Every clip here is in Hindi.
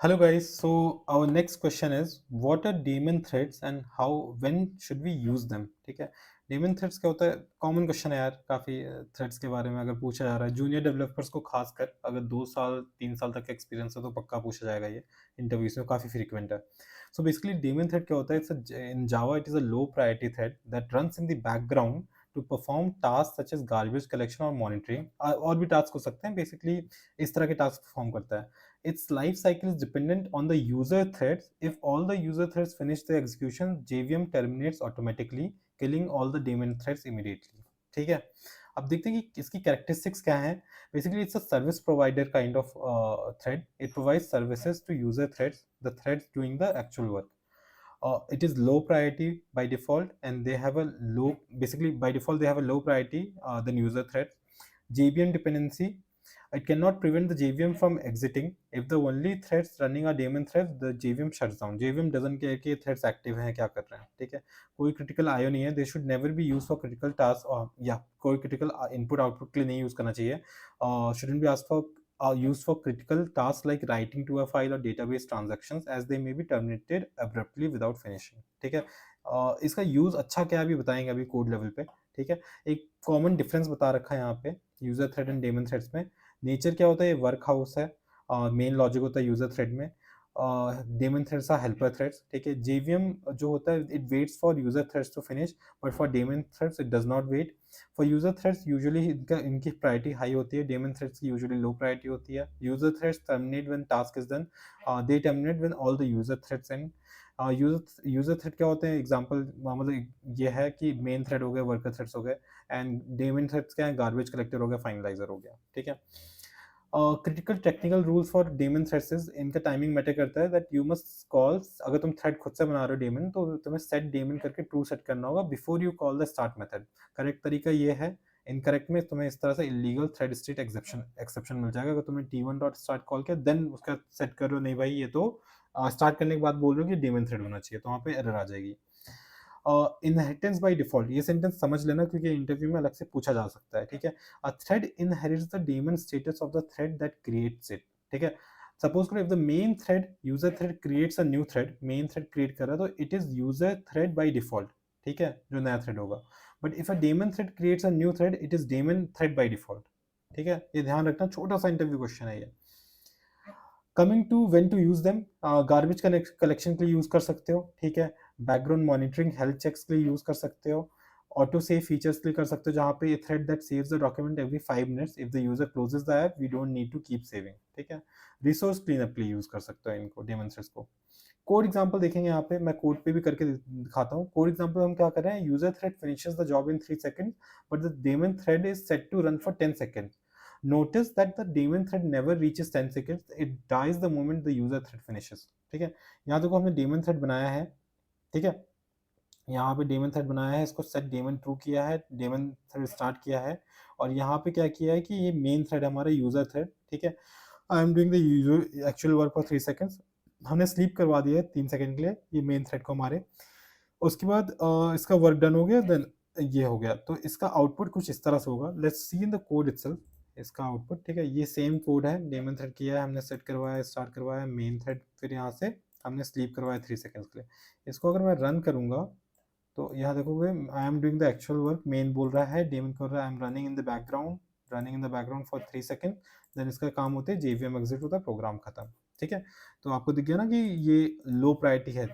Hello guys, so our next question is what are daemon threads and how when should we use them? ठीक है, daemon threads क्या होता है? कॉमन क्वेश्चन है यार, काफ़ी थ्रेड्स के बारे में अगर पूछा जा रहा है जूनियर डेवलपर्स को, खासकर अगर 2 साल 3 साल तक का एक्सपीरियंस है तो पक्का पूछा जाएगा ये इंटरव्यूज में, काफ़ी फ्रीक्वेंट है. सो बेसिकली डेमन थ्रेड क्या होता है? It's in Java it is a low priority thread that runs in the background to perform task such as garbage collection और मॉनिटरिंग. और भी टास्क हो सकते हैं, बेसिकली इस तरह के टास्क परफॉर्म करता है. Its life cycle is dependent on the user threads. If all the user threads finish their execution, JVM terminates automatically, killing all the daemon threads immediately. ठीक है, अब देखते हैं कि इसकी कैरेक्टरिस्टिक्स क्या हैं. Basically it's a service provider kind of thread. It provides services to user threads, the threads doing the actual work. It is low priority by default, and they have a low, basically by default they have a low priority than user threads. JVM dependency, it cannot prevent the JVM from exiting. If the only threads running are daemon threads, the JVM shuts down. JVM doesn't care कि threads active हैं, क्या कर रहे हैं, ठीक है. कोई critical IO नहीं है. They should never be used for critical tasks, और या कोई critical input output के लिए नहीं use करना चाहिए. Shouldn't be asked for used for critical tasks like writing to a file or database transactions, as they may be terminated abruptly without finishing. ठीक है, इसका यूज अच्छा क्या है अभी बताएंगे, अभी कोड लेवल पे. ठीक है, एक कॉमन डिफरेंस बता रखा है यहाँ पे user thread and daemon threads में. नेचर क्या होता है? ये वर्क हाउस है. मेन लॉजिक होता है यूजर थ्रेड में. Daemon threads are helper threads. ठीक है, जेवीएम जो होता है it waits for user threads to finish, but for daemon threads it does not wait. For user threads usually इनकी प्रायोरिटी हाई होती है, डेमन थ्रेड्स की यूजुअली लो प्रायोरिटी होती है. User threads terminate when task is done, they terminate when all the user threads and. User thread क्या होते हैं? एग्जांपल मतलब ये है कि मेन थ्रेड हो गया, वर्कर थ्रेड्स हो गए, एंड डेमन थ्रेड्स क्या है? गार्बेज कलेक्टर हो गया, फाइनलाइजर हो गया. ठीक है, critical technical rules for daemon threads, इनका टाइमिंग मैटर करता है. दैट यू मस्ट कॉल, अगर तुम थ्रेड खुद से बना रहे हो डेमन, तो तुम्हें सेट डेमन करके ट्रू सेट करना होगा before you call the start method. Correct तरीका ये है. इनकरेक्ट में तुम्हें इस तरह से इलीगल थ्रेड स्टेट एक्सेप्शन मिल जाएगा. अगर तुमने टी1 डॉट स्टार्ट कॉल किया देन उसका सेट करो, नहीं भाई ये तो स्टार्ट करने के बाद बोल रहे हो कि डेमन थ्रेड होना चाहिए, तो वहाँ पे एरर आ जाएगी. इनहेरिटेंस बाय डिफॉल्ट, ये सेंटेंस समझ लेना क्योंकि इंटरव्यू में अलग से पूछा जा सकता है. ठीक है, a thread inherits the daemon status of the thread that creates it. ठीक है, सपोज करो if the main thread user thread creates a new thread, main thread create कर रहा है तो it is user thread by default. ठीक है, जो नया थ्रेड होगा. But if a daemon thread creates a new thread, it is daemon thread by default. ठीक है, ये ध्यान रखना, छोटा सा इंटरव्यू क्वेश्चन है ये. Coming to when to use them, garbage collection के लिए यूज कर सकते हो. ठीक है, बैकग्राउंड मॉनिटरिंग हेल्थ चेक्स के लिए यूज कर सकते हो. ऑटो सेव फीचर्स के लिए कर सकते हो, जहाँ पे thread that saves the document every 5 minutes. If the user closes the app we don't need to keep saving. ठीक है, रिसोर्स क्लीनअप के लिए यूज कर सकते हो इनको, डेमोन्स्ट्रेट्स को. कोड एग्जांपल देखेंगे यहाँ पे, मैं कोड पे भी करके दिखाता हूँ. कोड एग्जांपल हम क्या कर रहे हैं? User thread finishes the job in 3 seconds, but the daemon thread is set to run for 10 seconds. Notice that the daemon thread never reaches 10 seconds. It dies the moment the user thread finishes. ठीक है, यहाँ देखो हमने daemon thread बनाया है. ठीक है, यहाँ पे daemon thread बनाया है, इसको set daemon true किया है, daemon thread start किया है, और यहाँ पे क्या किया है कि ये main thread हमारा user thread. ठीक है, I am doing the usual actual work for 3 seconds. हमने sleep करवा दिया है 3 सेकंड के लिए ये main thread को हमारे. उसके बाद इसका वर्क डन हो गया, देन ये हो गया. तो इसका आउटपुट कुछ इस तरह से होगा. Let's see in the code itself इसका आउटपुट. ठीक है, ये सेम कोड है, डेमन थ्रेड किया है हमने, सेट करवाया, स्टार्ट करवाया, मेन थ्रेड, फिर यहाँ से हमने स्लीप करवाया 3 सेकंड्स के लिए. इसको अगर मैं रन करूंगा तो यहाँ देखोगे I am doing the actual work. Main बोल रहा है, डेमन कर रहा है I am running in the background, running in the background for 3 second. Then इसका काम होता है जेवीएम एग्जिट होता है, प्रोग्राम खत्म. ठीक है, तो आपको दिख गया ना कि ये लो प्रायोरिटी है,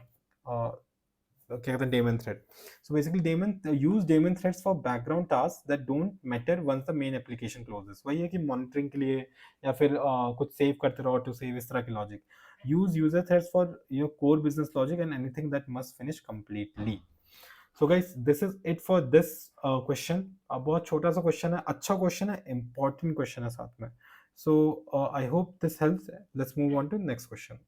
क्या कहते हैं, daemon thread. So basically daemon use daemon threads for background task that don't matter once the main application closes. वही है कि मॉनिटरिंग के लिए या फिर कुछ सेव करते रहो टू सेव, इस तरह की logic. Use user threads for your core business logic and anything that must finish completely. So guys this is it for this question. अब बहुत छोटा सा क्वेश्चन है, अच्छा क्वेश्चन है, इंपॉर्टेंट क्वेश्चन है साथ में. So I hope this helps. Let's move on to next question.